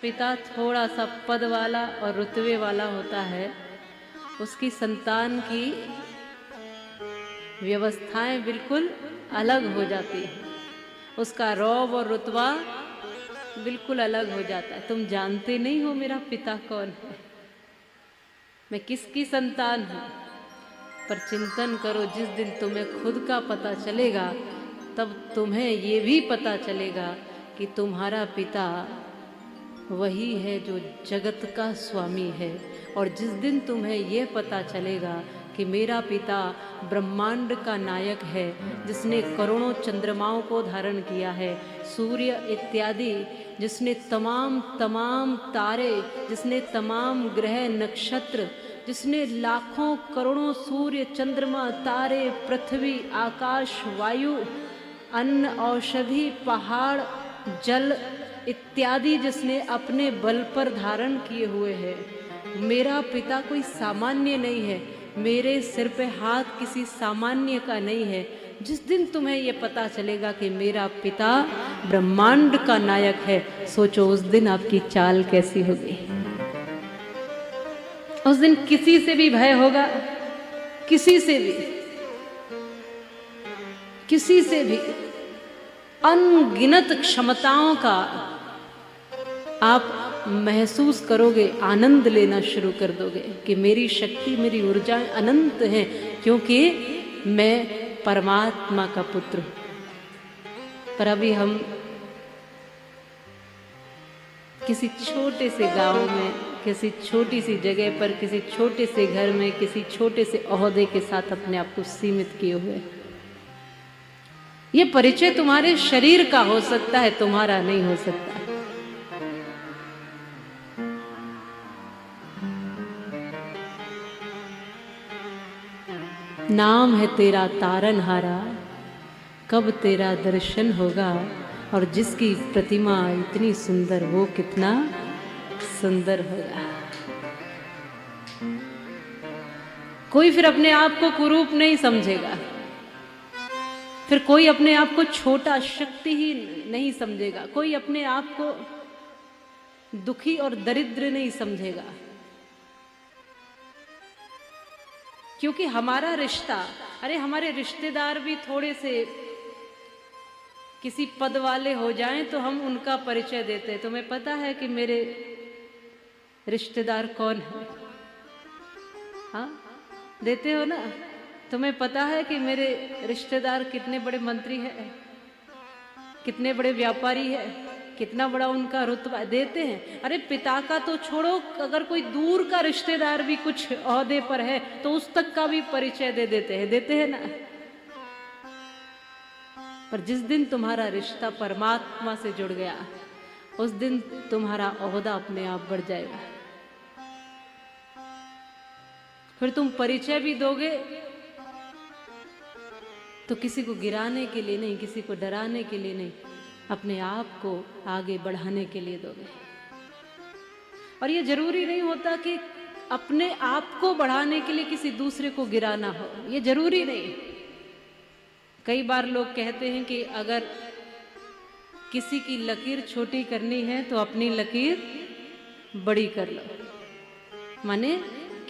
पिता थोड़ा सा पद वाला और रुतबे वाला होता है, उसकी संतान की व्यवस्थाएं बिल्कुल अलग हो जाती है, उसका रौब और रुतबा बिल्कुल अलग हो जाता है। तुम जानते नहीं हो मेरा पिता कौन है, मैं किसकी संतान हूँ, पर चिंतन करो, जिस दिन तुम्हें खुद का पता चलेगा तब तुम्हें ये भी पता चलेगा कि तुम्हारा पिता वही है जो जगत का स्वामी है। और जिस दिन तुम्हें ये पता चलेगा कि मेरा पिता ब्रह्मांड का नायक है, जिसने करोड़ों चंद्रमाओं को धारण किया है, सूर्य इत्यादि, जिसने तमाम तारे, जिसने तमाम ग्रह नक्षत्र, जिसने लाखों करोड़ों सूर्य चंद्रमा तारे पृथ्वी आकाश वायु अन्न औषधि पहाड़ जल इत्यादि जिसने अपने बल पर धारण किए हुए हैं। मेरा पिता कोई सामान्य नहीं है, मेरे सिर पे हाथ किसी सामान्य का नहीं है। जिस दिन तुम्हें ये पता चलेगा कि मेरा पिता ब्रह्मांड का नायक है, सोचो उस दिन आपकी चाल कैसी होगी। उस दिन किसी से भी भय होगा, किसी से भी अनगिनत क्षमताओं का आप महसूस करोगे, आनंद लेना शुरू कर दोगे कि मेरी शक्ति मेरी ऊर्जाएं अनंत हैं, क्योंकि मैं परमात्मा का पुत्र हूं। पर अभी हम किसी छोटे से गांव में, किसी छोटी सी जगह पर, किसी छोटे से घर में, किसी छोटे से ओहदे के साथ अपने आप को सीमित किए हुए। ये परिचय तुम्हारे शरीर का हो सकता है, तुम्हारा नहीं हो सकता। नाम है तेरा तारनहारा, कब तेरा दर्शन होगा। और जिसकी प्रतिमा इतनी सुंदर, वो कितना सुंदर होगा। कोई फिर अपने आप को कुरूप नहीं समझेगा, फिर कोई अपने आप को छोटा शक्ति ही नहीं समझेगा, कोई अपने आप को दुखी और दरिद्र नहीं समझेगा। क्योंकि हमारा रिश्ता, अरे हमारे रिश्तेदार भी थोड़े से किसी पद वाले हो जाएं तो हम उनका परिचय देते हैं। तुम्हें पता है कि मेरे रिश्तेदार कौन है? हाँ, देते हो ना। तुम्हें पता है कि मेरे रिश्तेदार कितने बड़े मंत्री हैं, कितने बड़े व्यापारी हैं, कितना बड़ा उनका रुतबा, देते हैं। अरे पिता का तो छोड़ो, अगर कोई दूर का रिश्तेदार भी कुछ ओहदे पर है तो उस तक का भी परिचय देते हैं ना। पर जिस दिन तुम्हारा रिश्ता परमात्मा से जुड़ गया, उस दिन तुम्हारा ओहदा अपने आप बढ़ जाएगा। फिर तुम परिचय भी दोगे तो किसी को गिराने के लिए नहीं, किसी को डराने के लिए नहीं, अपने आप को आगे बढ़ाने के लिए दोगे। और ये जरूरी नहीं होता कि अपने आप को बढ़ाने के लिए किसी दूसरे को गिराना हो, ये जरूरी नहीं। कई बार लोग कहते हैं कि अगर किसी की लकीर छोटी करनी है तो अपनी लकीर बड़ी कर लो। माने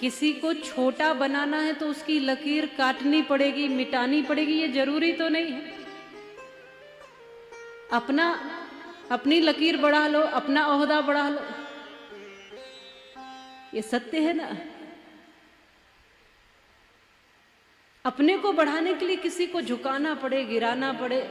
किसी को छोटा बनाना है तो उसकी लकीर काटनी पड़ेगी, मिटानी पड़ेगी, ये जरूरी तो नहीं है। अपनी लकीर बढ़ा लो, अपना ओहदा बढ़ा लो, ये सत्य है ना। अपने को बढ़ाने के लिए किसी को झुकाना पड़े, गिराना पड़े,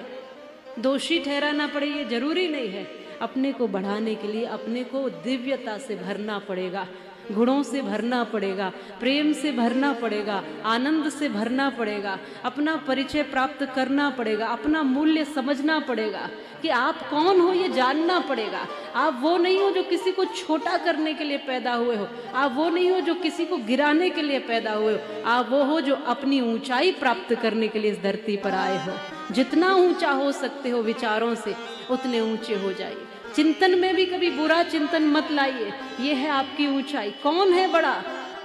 दोषी ठहराना पड़े, ये जरूरी नहीं है। अपने को बढ़ाने के लिए अपने को दिव्यता से भरना पड़ेगा, गुणों से भरना पड़ेगा, प्रेम से भरना पड़ेगा, आनंद से भरना पड़ेगा, अपना परिचय प्राप्त करना पड़ेगा, अपना मूल्य समझना पड़ेगा कि आप कौन हो, ये जानना पड़ेगा। आप वो नहीं हो जो किसी को छोटा करने के लिए पैदा हुए हो, आप वो नहीं हो जो किसी को गिराने के लिए पैदा हुए हो, आप वो हो जो अपनी ऊंचाई प्राप्त करने के लिए इस धरती पर आए हो। जितना ऊंचा हो सकते हो विचारों से, उतने ऊंचे हो जाइए। चिंतन में भी कभी बुरा चिंतन मत लाइए, ये है आपकी ऊंचाई। कौन है बड़ा?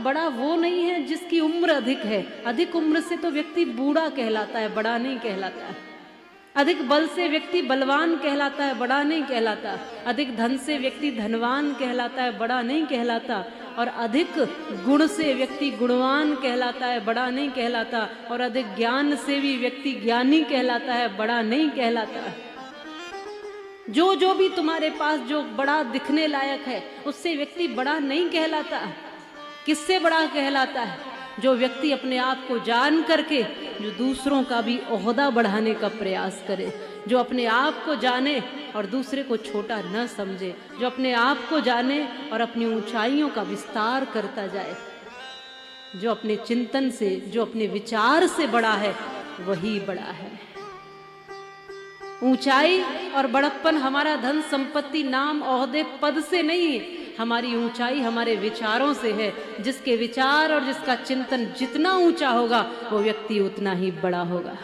बड़ा वो नहीं है जिसकी उम्र अधिक है। अधिक उम्र से तो व्यक्ति बूढ़ा कहलाता है, बड़ा नहीं कहलाता है। अधिक बल से व्यक्ति बलवान कहलाता है, बड़ा नहीं कहलाता। अधिक धन से व्यक्ति धनवान कहलाता है, बड़ा नहीं कहलाता। और अधिक गुण से व्यक्ति गुणवान कहलाता है, बड़ा नहीं कहलाता। और अधिक ज्ञान से भी व्यक्ति ज्ञानी कहलाता है, बड़ा नहीं कहलाता। जो जो भी तुम्हारे पास जो बड़ा दिखने लायक है, उससे व्यक्ति बड़ा नहीं कहलाता। किससे बड़ा कहलाता है? जो व्यक्ति अपने आप को जान करके जो दूसरों का भी ओहदा बढ़ाने का प्रयास करे, जो अपने आप को जाने और दूसरे को छोटा न समझे, जो अपने आप को जाने और अपनी ऊंचाइयों का विस्तार करता जाए, जो अपने चिंतन से, जो अपने विचार से बड़ा है, वही बड़ा है। ऊंचाई और बड़प्पन हमारा धन संपत्ति नाम ओहदे पद से नहीं है, हमारी ऊंचाई हमारे विचारों से है। जिसके विचार और जिसका चिंतन जितना ऊंचा होगा, वो व्यक्ति उतना ही बड़ा होगा।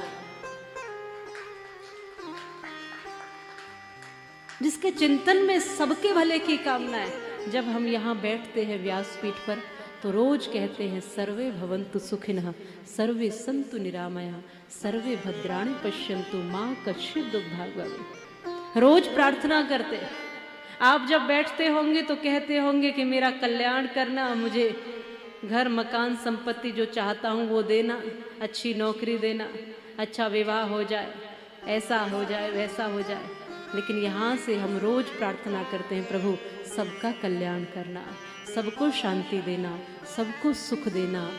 जिसके चिंतन में सबके भले की कामना है। जब हम यहाँ बैठते हैं व्यासपीठ पर, तो रोज कहते हैं सर्वे भवन्तु सुखिनः, सर्वे सन्तु निरामया, सर्वे भद्राणि पश्यन्तु मां कश्चित् दुर्भाग् भवेत्। रोज प्रार्थना करते हैं। आप जब बैठते होंगे तो कहते होंगे कि मेरा कल्याण करना, मुझे घर मकान संपत्ति जो चाहता हूँ वो देना, अच्छी नौकरी देना, अच्छा विवाह हो जाए, ऐसा हो जाए, वैसा हो जाए। लेकिन यहाँ से हम रोज प्रार्थना करते हैं, प्रभु सबका कल्याण करना, सबको शांति देना, सबको सुख देना,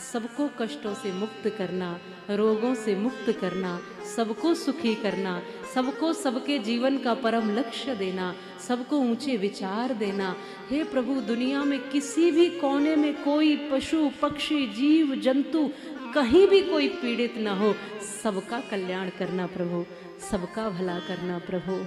सबको कष्टों से मुक्त करना, रोगों से मुक्त करना, सबको सुखी करना, सबको सबके जीवन का परम लक्ष्य देना, सबको ऊंचे विचार देना। हे प्रभु, दुनिया में किसी भी कोने में कोई पशु पक्षी जीव जंतु कहीं भी कोई पीड़ित न हो, सबका कल्याण करना प्रभु, सबका भला करना प्रभु।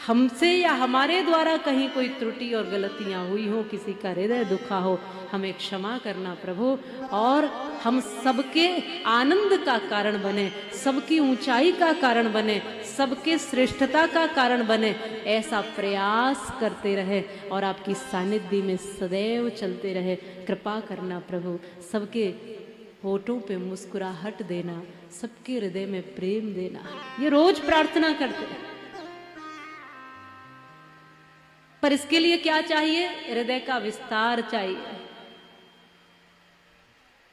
हमसे या हमारे द्वारा कहीं कोई त्रुटि और गलतियां हुई हो, किसी का हृदय दुखा हो, हमें क्षमा करना प्रभु। और हम सबके आनंद का कारण बने, सबकी ऊंचाई का कारण बने, सबके श्रेष्ठता का कारण बने, ऐसा प्रयास करते रहे और आपकी सानिध्य में सदैव चलते रहे। कृपा करना प्रभु, सबके होठों पे मुस्कुराहट देना, सबके हृदय में प्रेम देना। ये रोज प्रार्थना करते हैं। पर इसके लिए क्या चाहिए? हृदय का विस्तार चाहिए,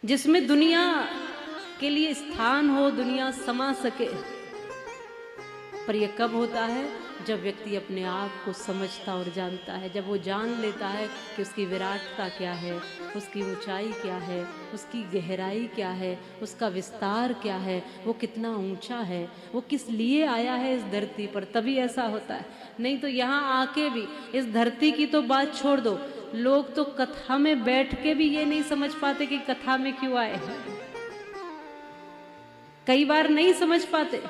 जिसमें दुनिया के लिए स्थान हो, दुनिया समा सके। पर यह कब होता है? जब व्यक्ति अपने आप को समझता और जानता है, जब वो जान लेता है कि उसकी विराटता क्या है, उसकी ऊंचाई क्या है, उसकी गहराई क्या है, उसका विस्तार क्या है, वो कितना ऊंचा है, वो किस लिए आया है इस धरती पर, तभी ऐसा होता है। नहीं तो यहाँ आके भी इस धरती की तो बात छोड़ दो, लोग तो कथा में बैठ के भी ये नहीं समझ पाते कि कथा में क्यों आए हैं। कई बार नहीं समझ पाते।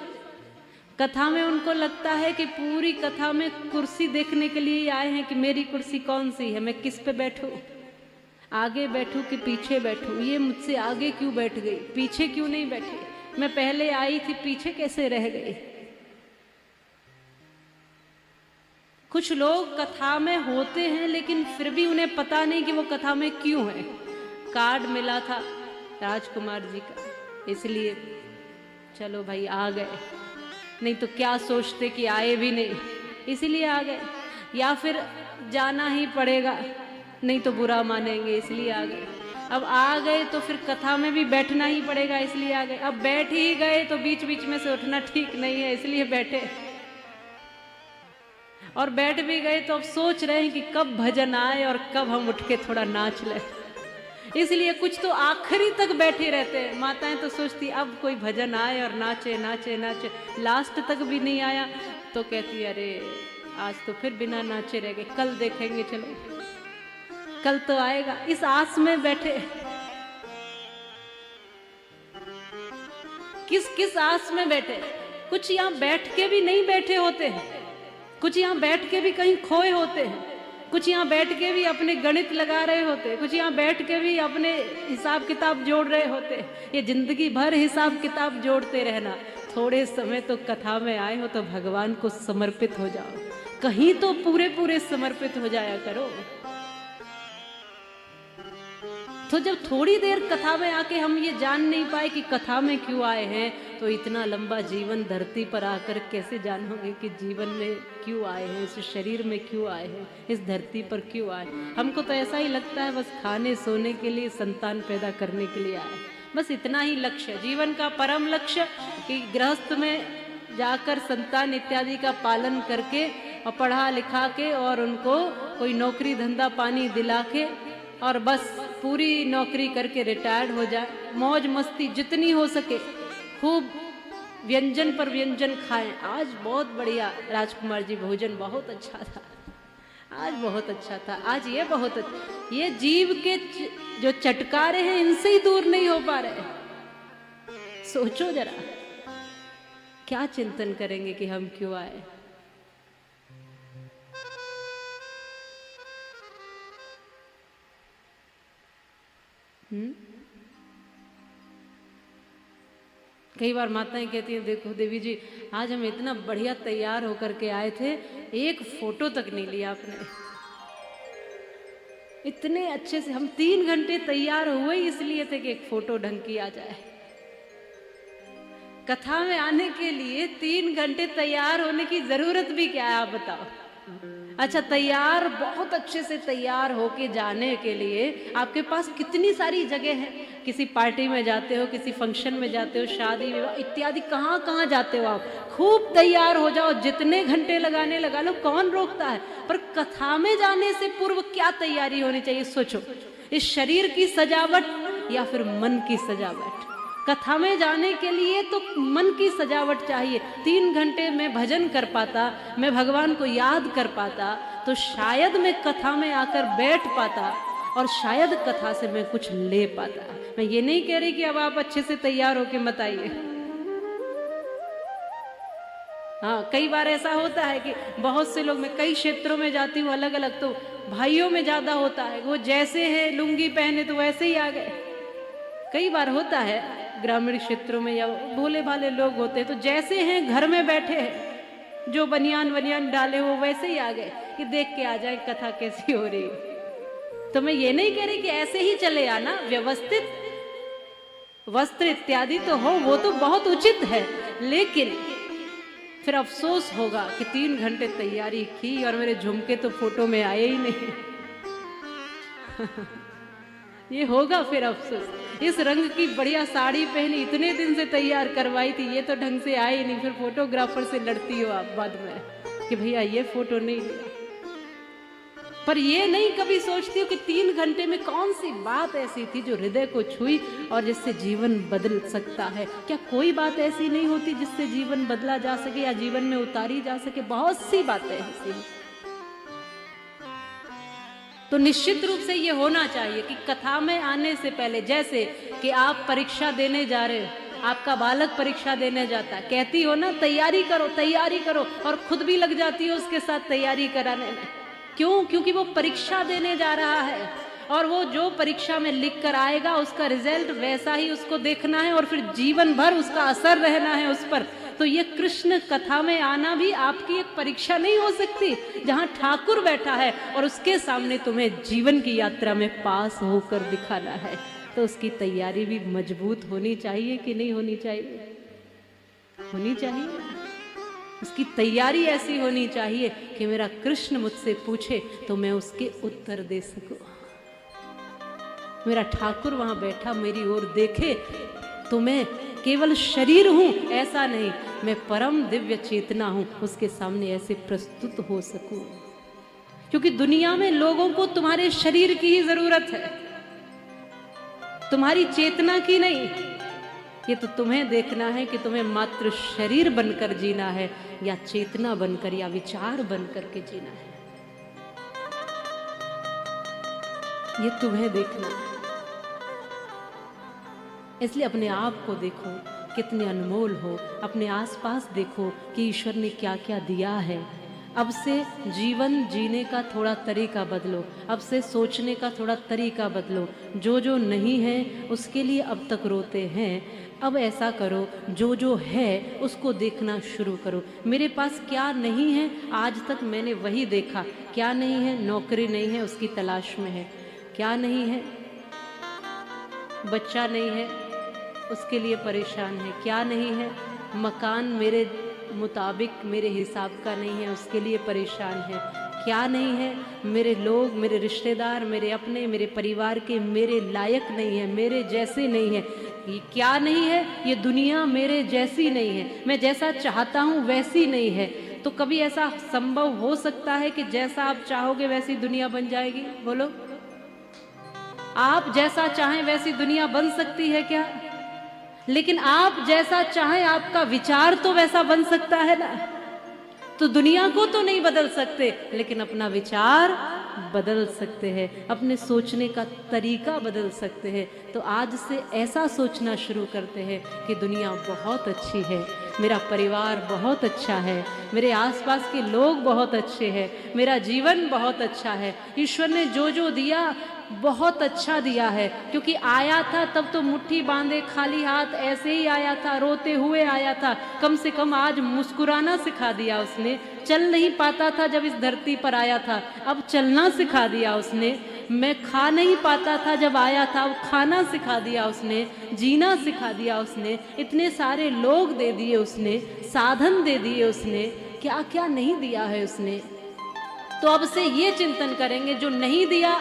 कथा में उनको लगता है कि पूरी कथा में कुर्सी देखने के लिए आए हैं कि मेरी कुर्सी कौन सी है, मैं किस पे बैठूं, आगे बैठूं कि पीछे बैठूं, ये मुझसे आगे क्यों बैठ गई, पीछे क्यों नहीं बैठी, मैं पहले आई थी पीछे कैसे रह गई। कुछ लोग कथा में होते हैं लेकिन फिर भी उन्हें पता नहीं कि वो कथा में क्यों है। कार्ड मिला था राजकुमार जी का, इसलिए चलो भाई आ गए, नहीं तो क्या सोचते कि आए भी नहीं, इसलिए आ गए। या फिर जाना ही पड़ेगा, नहीं तो बुरा मानेंगे, इसलिए आ गए। अब आ गए तो फिर कथा में भी बैठना ही पड़ेगा, इसलिए आ गए। अब बैठ ही गए तो बीच बीच में से उठना ठीक नहीं है, इसलिए बैठे। और बैठ भी गए तो अब सोच रहे हैं कि कब भजन आए और कब हम उठ के थोड़ा नाच लें, इसलिए कुछ तो आखिरी तक बैठे रहते हैं। माताएं तो सोचती अब कोई भजन आए और नाचे नाचे नाचे, लास्ट तक भी नहीं आया तो कहती अरे आज तो फिर बिना नाचे रह गए, कल देखेंगे, चलो कल तो आएगा, इस आस में बैठे। किस किस आस में बैठे। कुछ यहाँ बैठ के भी नहीं बैठे होते हैं, कुछ यहाँ बैठ के भी कहीं खोए होते हैं, कुछ यहाँ बैठ के भी अपने गणित लगा रहे होते, कुछ यहाँ बैठ के भी अपने हिसाब किताब जोड़ रहे होते। ये जिंदगी भर हिसाब किताब जोड़ते रहना, थोड़े समय तो कथा में आए हो तो भगवान को समर्पित हो जाओ, कहीं तो पूरे पूरे समर्पित हो जाया करो। तो जब थोड़ी देर कथा में आके हम ये जान नहीं पाए कि कथा में क्यों आए हैं, तो इतना लंबा जीवन धरती पर आकर कैसे जानोगे कि जीवन में क्यों आए हैं, इस शरीर में क्यों आए हैं, इस धरती पर क्यों आए। हमको तो ऐसा ही लगता है बस खाने सोने के लिए, संतान पैदा करने के लिए आए, बस इतना ही लक्ष्य है जीवन का। परम लक्ष्य कि गृहस्थ में जाकर संतान इत्यादि का पालन करके और पढ़ा लिखा के और उनको कोई नौकरी धंधा पानी दिला के और बस पूरी नौकरी करके रिटायर्ड हो जाए, मौज मस्ती जितनी हो सके, खूब व्यंजन पर व्यंजन खाएं। आज बहुत बढ़िया राजकुमार जी, भोजन बहुत अच्छा था, आज बहुत अच्छा था, आज ये बहुत अच्छा। ये जीव के जो चटकारे हैं इनसे ही दूर नहीं हो पा रहे। सोचो जरा, क्या चिंतन करेंगे कि हम क्यों आए। कई बार माताएं कहती हैं, देखो देवी जी आज हम इतना बढ़िया तैयार होकर के आए थे, एक फोटो तक नहीं लिया आपने। इतने अच्छे से हम 3 घंटे तैयार हुए इसलिए थे कि एक फोटो ढंग की आ जाए। कथा में आने के लिए 3 घंटे तैयार होने की जरूरत भी क्या है, आप बताओ। अच्छा, तैयार बहुत अच्छे से तैयार होके जाने के लिए आपके पास कितनी सारी जगह है। किसी पार्टी में जाते हो, किसी फंक्शन में जाते हो, शादी विवाह इत्यादि, कहाँ कहाँ जाते हो आप, खूब तैयार हो जाओ, जितने घंटे लगाने लगा लो, कौन रोकता है। पर कथा में जाने से पूर्व क्या तैयारी होनी चाहिए, सोचो। इस शरीर की सजावट या फिर मन की सजावट। कथा में जाने के लिए तो मन की सजावट चाहिए। 3 घंटे में भजन कर पाता, मैं भगवान को याद कर पाता, तो शायद मैं कथा में आकर बैठ पाता और शायद कथा से मैं कुछ ले पाता। मैं ये नहीं कह रही कि अब आप अच्छे से तैयार होके मत आइए। हाँ, कई बार ऐसा होता है कि बहुत से लोग, मैं कई क्षेत्रों में जाती हूँ अलग अलग, तो भाइयों में ज्यादा होता है, वो जैसे है लुंगी पहने तो वैसे ही आ गए। कई बार होता है ग्रामीण क्षेत्रों में, या भोले भाले लोग होते हैं तो जैसे हैं घर में बैठे हैं, जो बनियान बनियान डाले हो वैसे ही आ गए कि देख के आ जाए कथा कैसी हो रही है। तो मैं ये नहीं कह रही कि ऐसे ही चले आना, व्यवस्थित वस्त्र इत्यादि तो हो, वो तो बहुत उचित है, लेकिन फिर अफसोस होगा कि 3 घंटे तैयारी की और मेरे झुमके तो फोटो में आए ही नहीं। ये होगा फिर अफसोस। इस रंग की बढ़िया साड़ी पहनी, इतने दिन से तैयार करवाई थी, ये तो ढंग से आए ही नहीं। फिर फोटोग्राफर से लड़ती हो आप बाद में कि भैया ये फोटो नहीं लिया। पर ये नहीं कभी सोचती हो कि 3 घंटे में कौन सी बात ऐसी थी जो हृदय को छुई और जिससे जीवन बदल सकता है। क्या कोई बात ऐसी नहीं होती जिससे जीवन बदला जा सके या जीवन में उतारी जा सके। बहुत सी बातें ऐसी हैं। तो निश्चित रूप से ये होना चाहिए कि कथा में आने से पहले, जैसे कि आप परीक्षा देने जा रहे हो, आपका बालक परीक्षा देने जाता है, कहती हो ना तैयारी करो तैयारी करो, और खुद भी लग जाती हो उसके साथ तैयारी कराने में। क्यों? क्योंकि वो परीक्षा देने जा रहा है और वो जो परीक्षा में लिख कर आएगा उसका रिजल्ट वैसा ही उसको देखना है और फिर जीवन भर उसका असर रहना है उस पर। तो ये कृष्ण कथा में आना भी आपकी एक परीक्षा नहीं हो सकती, जहां ठाकुर बैठा है और उसके सामने तुम्हें जीवन की यात्रा में पास होकर दिखाना है। तो उसकी तैयारी भी मजबूत होनी चाहिए कि नहीं होनी चाहिए? होनी चाहिए। उसकी तैयारी ऐसी होनी चाहिए कि मेरा कृष्ण मुझसे पूछे तो मैं उसके उत्तर दे सकूं। मेरा ठाकुर वहां बैठा मेरी ओर देखे तो मैं केवल शरीर हूं ऐसा नहीं, मैं परम दिव्य चेतना हूं, उसके सामने ऐसे प्रस्तुत हो सकूं। क्योंकि दुनिया में लोगों को तुम्हारे शरीर की ही जरूरत है, तुम्हारी चेतना की नहीं। ये तो तुम्हें देखना है कि तुम्हें मात्र शरीर बनकर जीना है या चेतना बनकर या विचार बनकर के जीना है। ये तुम्हें देखना है। इसलिए अपने आप को देखो कितने अनमोल हो, अपने आसपास देखो कि ईश्वर ने क्या क्या दिया है। अब से जीवन जीने का थोड़ा तरीका बदलो, अब से सोचने का थोड़ा तरीका बदलो। जो जो नहीं है उसके लिए अब तक रोते हैं, अब ऐसा करो जो जो है उसको देखना शुरू करो। मेरे पास क्या नहीं है आज तक मैंने वही देखा। क्या नहीं है? नौकरी नहीं है, उसकी तलाश में है। क्या नहीं है? बच्चा नहीं है, उसके लिए परेशान है। क्या नहीं है? मकान मेरे मुताबिक मेरे हिसाब का नहीं है, उसके लिए परेशान है। क्या नहीं है? मेरे लोग, मेरे रिश्तेदार, मेरे अपने, मेरे परिवार के मेरे लायक नहीं है, मेरे जैसे नहीं है। ये क्या नहीं है? ये दुनिया मेरे जैसी नहीं है, मैं जैसा चाहता हूँ वैसी नहीं है। तो कभी ऐसा संभव हो सकता है कि जैसा आप चाहोगे वैसी दुनिया बन जाएगी? बोलो, आप जैसा चाहें वैसी दुनिया बन सकती है क्या? लेकिन आप जैसा चाहें, आपका विचार तो वैसा बन सकता है ना। तो दुनिया को तो नहीं बदल सकते, लेकिन अपना विचार बदल सकते हैं, अपने सोचने का तरीका बदल सकते हैं। तो आज से ऐसा सोचना शुरू करते हैं कि दुनिया बहुत अच्छी है, मेरा परिवार बहुत अच्छा है, मेरे आसपास के लोग बहुत अच्छे हैं, मेरा जीवन बहुत अच्छा है, ईश्वर ने जो जो दिया बहुत अच्छा दिया है। क्योंकि आया था तब तो मुट्ठी बांधे खाली हाथ ऐसे ही आया था, रोते हुए आया था। कम से कम आज मुस्कुराना सिखा दिया उसने। चल नहीं पाता था जब इस धरती पर आया था, अब चलना सिखा दिया उसने। मैं खा नहीं पाता था जब आया था, अब खाना सिखा दिया उसने, जीना सिखा दिया उसने। इतने सारे लोग दे दिए उसने, साधन दे दिए उसने, क्या क्या नहीं दिया है उसने। तो अब से ये चिंतन करेंगे, जो नहीं दिया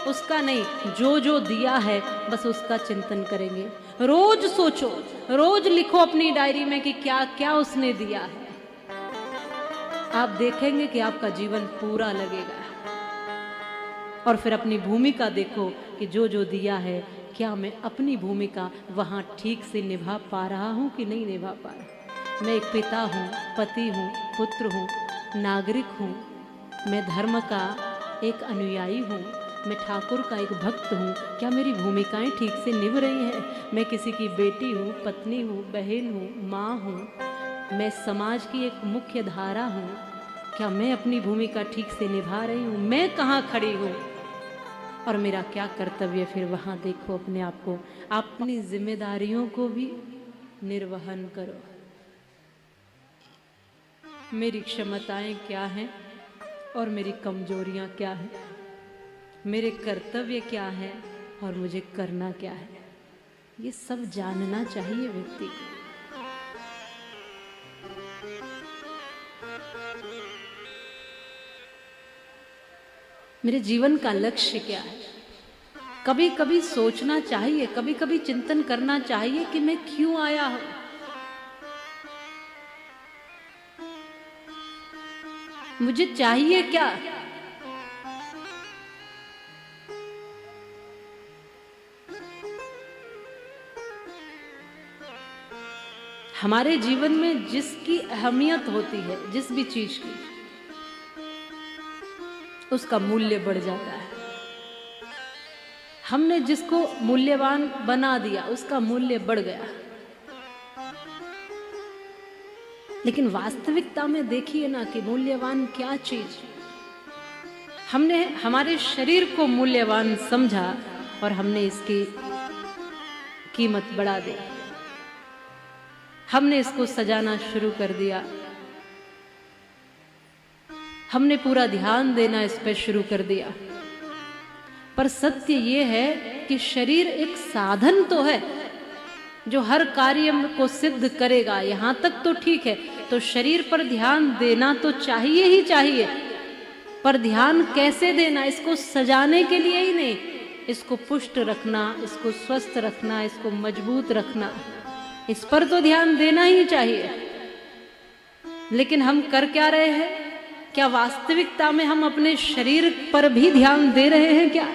उसका नहीं, जो जो दिया है बस उसका चिंतन करेंगे। रोज सोचो, रोज लिखो अपनी डायरी में कि क्या क्या उसने दिया है। आप देखेंगे कि आपका जीवन पूरा लगेगा। और फिर अपनी भूमिका देखो कि जो जो दिया है, क्या मैं अपनी भूमिका वहाँ ठीक से निभा पा रहा हूँ कि नहीं निभा पा रहा। मैं एक पिता हूँ, पति हूँ, पुत्र हूँ, नागरिक हूँ, मैं धर्म का एक अनुयायी हूँ, मैं ठाकुर का एक भक्त हूँ। क्या मेरी भूमिकाएं ठीक से निभ रही हैं? मैं किसी की बेटी हूँ, पत्नी हूँ, बहन हूँ, माँ हूँ, मैं समाज की एक मुख्य धारा हूँ। क्या मैं अपनी भूमिका ठीक से निभा रही हूँ? मैं कहाँ खड़ी हूँ और मेरा क्या कर्तव्य? फिर वहाँ देखो अपने आप को, अपनी जिम्मेदारियों को भी निर्वहन करो। मेरी क्षमताएं क्या हैं और मेरी कमजोरियां क्या हैं, मेरे कर्तव्य क्या है और मुझे करना क्या है, ये सब जानना चाहिए व्यक्ति को। मेरे जीवन का लक्ष्य क्या है? कभी कभी सोचना चाहिए, कभी कभी चिंतन करना चाहिए कि मैं क्यों आया हूं। मुझे चाहिए क्या? हमारे जीवन में जिसकी अहमियत होती है, जिस भी चीज की, उसका मूल्य बढ़ जाता है। हमने जिसको मूल्यवान बना दिया, उसका मूल्य बढ़ गया। लेकिन वास्तविकता में देखिए ना कि मूल्यवान क्या चीज। हमने हमारे शरीर को मूल्यवान समझा और हमने इसकी कीमत बढ़ा दी। हमने इसको सजाना शुरू कर दिया, हमने पूरा ध्यान देना इस पर शुरू कर दिया। पर सत्य ये है कि शरीर एक साधन तो है जो हर कार्य को सिद्ध करेगा। यहां तक तो ठीक है, तो शरीर पर ध्यान देना तो चाहिए ही चाहिए। पर ध्यान कैसे देना? इसको सजाने के लिए ही नहीं, इसको पुष्ट रखना, इसको स्वस्थ रखना, इसको मजबूत रखना, इस पर तो ध्यान देना ही चाहिए। लेकिन हम कर क्या रहे हैं? क्या वास्तविकता में हम अपने शरीर पर भी ध्यान दे रहे हैं क्या?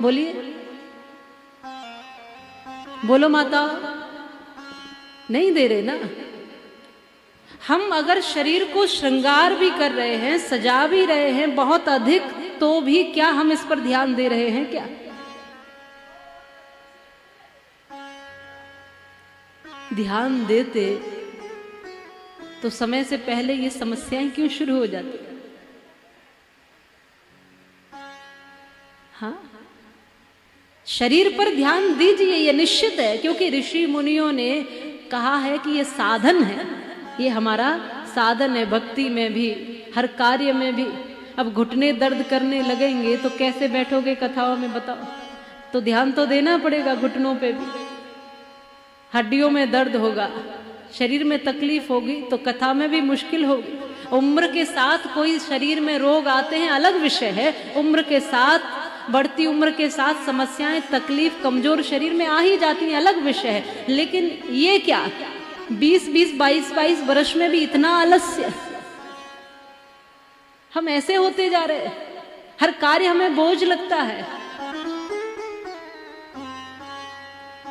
बोलिए, बोलो माता, नहीं दे रहे ना। हम अगर शरीर को श्रृंगार भी कर रहे हैं, सजा भी रहे हैं बहुत अधिक, तो भी क्या हम इस पर ध्यान दे रहे हैं क्या? ध्यान देते तो समय से पहले ये समस्याएं क्यों शुरू हो जाती? हाँ, शरीर पर ध्यान दीजिए, ये निश्चित है, क्योंकि ऋषि मुनियों ने कहा है कि ये साधन है, ये हमारा साधन है। भक्ति में भी, हर कार्य में भी। अब घुटने दर्द करने लगेंगे तो कैसे बैठोगे कथाओं में, बताओ? तो ध्यान तो देना पड़ेगा घुटनों पे भी। हड्डियों में दर्द होगा, शरीर में तकलीफ होगी तो कथा में भी मुश्किल होगी। उम्र के साथ कोई शरीर में रोग आते हैं अलग विषय है, उम्र के साथ, बढ़ती उम्र के साथ समस्याएं, तकलीफ, कमजोर शरीर में आ ही जाती हैं, अलग विषय है। लेकिन ये क्या 20-20, 22-22 वर्ष में भी इतना आलस्य, हम ऐसे होते जा रहे हैं, हर कार्य हमें बोझ लगता है।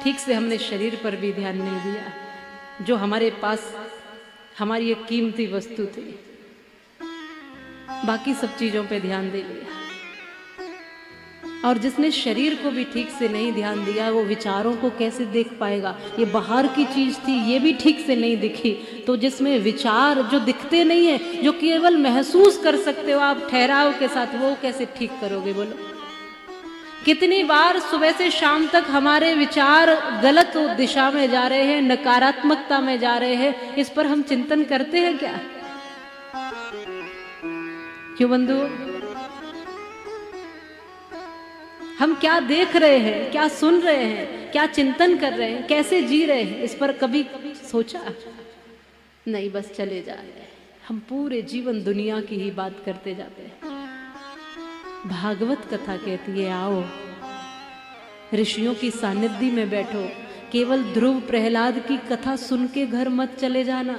ठीक से हमने शरीर पर भी ध्यान नहीं दिया, जो हमारे पास हमारी एक कीमती वस्तु थी, बाकी सब चीजों पे ध्यान दे लिया। और जिसने शरीर को भी ठीक से नहीं ध्यान दिया वो विचारों को कैसे देख पाएगा। ये बाहर की चीज थी, ये भी ठीक से नहीं दिखी, तो जिसमें विचार जो दिखते नहीं है, जो केवल महसूस कर सकते हो आप ठहराव के साथ, वो कैसे ठीक करोगे बोलो। कितनी बार सुबह से शाम तक हमारे विचार गलत दिशा में जा रहे हैं, नकारात्मकता में जा रहे हैं, इस पर हम चिंतन करते हैं क्या? क्यों बंधु? हम क्या देख रहे हैं, क्या सुन रहे हैं, क्या चिंतन कर रहे हैं, कैसे जी रहे हैं, इस पर कभी सोचा नहीं, बस चले जा रहे हैं। हम पूरे जीवन दुनिया की ही बात करते जाते हैं। भागवत कथा कहती है आओ ऋषियों की सानिध्य में बैठो, केवल ध्रुव प्रहलाद की कथा सुन के घर मत चले जाना।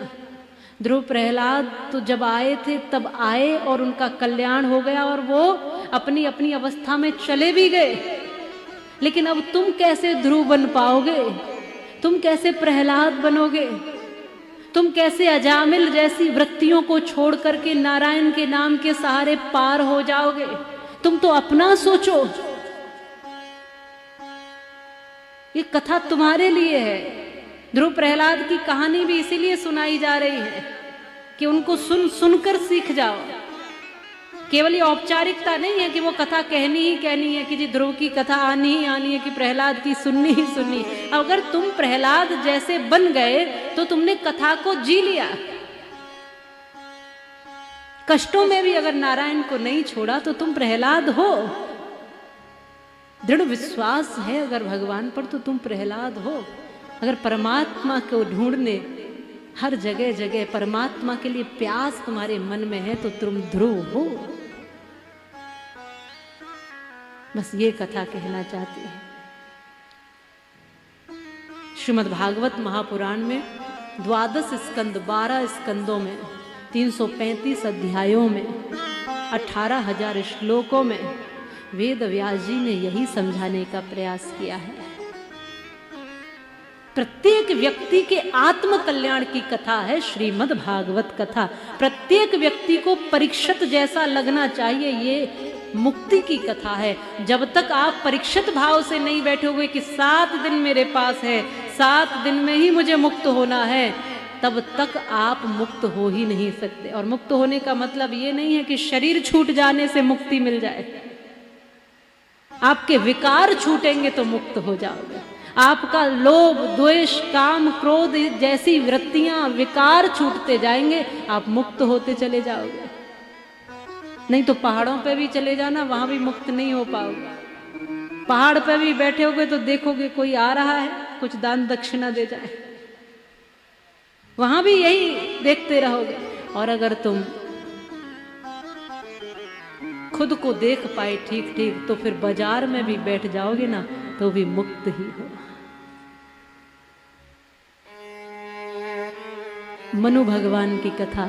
ध्रुव प्रहलाद तो जब आए थे तब आए और उनका कल्याण हो गया और वो अपनी अपनी अवस्था में चले भी गए, लेकिन अब तुम कैसे ध्रुव बन पाओगे? तुम कैसे प्रहलाद बनोगे? तुम कैसे अजामिल जैसी वृत्तियों को छोड़ करके नारायण के नाम के सहारे पार हो जाओगे? तुम तो अपना सोचो, ये कथा तुम्हारे लिए है। ध्रुव प्रहलाद की कहानी भी इसीलिए सुनाई जा रही है कि उनको सुनकर सीख जाओ। केवल ये औपचारिकता नहीं है कि वो कथा कहनी ही कहनी है कि जी ध्रुव की कथा आनी ही आनी है, कि प्रहलाद की सुननी ही सुननी। अगर तुम प्रहलाद जैसे बन गए तो तुमने कथा को जी लिया। कष्टों में भी अगर नारायण को नहीं छोड़ा तो तुम प्रहलाद हो। दृढ़ विश्वास है अगर भगवान पर तो तुम प्रहलाद हो। अगर परमात्मा को ढूंढने हर जगह जगह परमात्मा के लिए प्यास तुम्हारे मन में है तो तुम ध्रुव हो। बस ये कथा कहना चाहती है। श्रीमद् भागवत महापुराण में 12 स्कंद, 12 स्कंदों में 335 अध्यायों में 18,000 श्लोकों में वेद व्यास जी ने यही समझाने का प्रयास किया है। प्रत्येक व्यक्ति के आत्म कल्याण की कथा है श्रीमद् भागवत कथा। प्रत्येक व्यक्ति को परीक्षित जैसा लगना चाहिए, ये मुक्ति की कथा है। जब तक आप परीक्षित भाव से नहीं बैठोगे कि 7 दिन मेरे पास है, 7 दिन में ही मुझे मुक्त होना है, तब तक आप मुक्त हो ही नहीं सकते। और मुक्त होने का मतलब ये नहीं है कि शरीर छूट जाने से मुक्ति मिल जाए। आपके विकार छूटेंगे तो मुक्त हो जाओगे। आपका लोभ, द्वेष, काम, क्रोध जैसी वृत्तियां, विकार छूटते जाएंगे, आप मुक्त होते चले जाओगे। नहीं तो पहाड़ों पे भी चले जाना, वहां भी मुक्त नहीं हो पाओगे। पहाड़ पे भी बैठे होगे तो देखोगे कोई आ रहा है, कुछ दान दक्षिणा दे जाए, वहां भी यही देखते रहोगे। और अगर तुम खुद को देख पाए ठीक ठीक तो फिर बाजार में भी बैठ जाओगे ना तो भी मुक्त ही हो। मनु भगवान की कथा